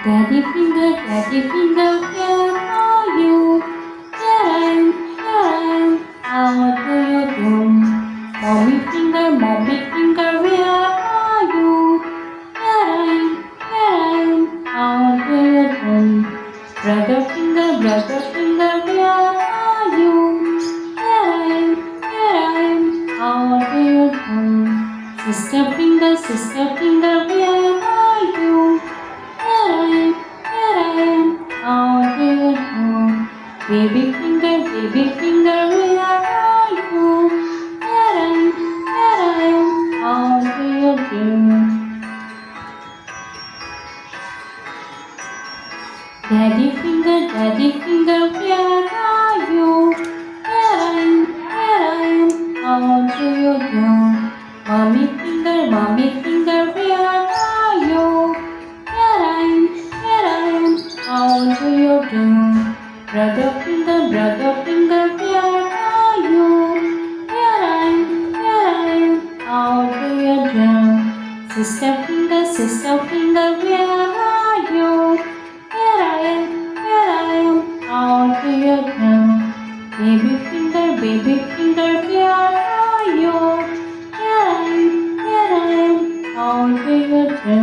Daddy finger, where are you? Here I am, how do you do? Mommy finger, where are you? Here I am, how do you do? Brother finger, where are you? Here I am, how do you do? Sister finger, where are you? Here I am, how do you do? Baby finger, where are you? Here I am, how do you do? Daddy finger, where are you? Here I am, how do you do? Mommy finger, where are you? Here I am, how do you do? Brother finger, where are you? Here I am, how do you do? Sister finger, where are you? Here I am, how do you do? Baby finger, where are you? Here I am, how do you do?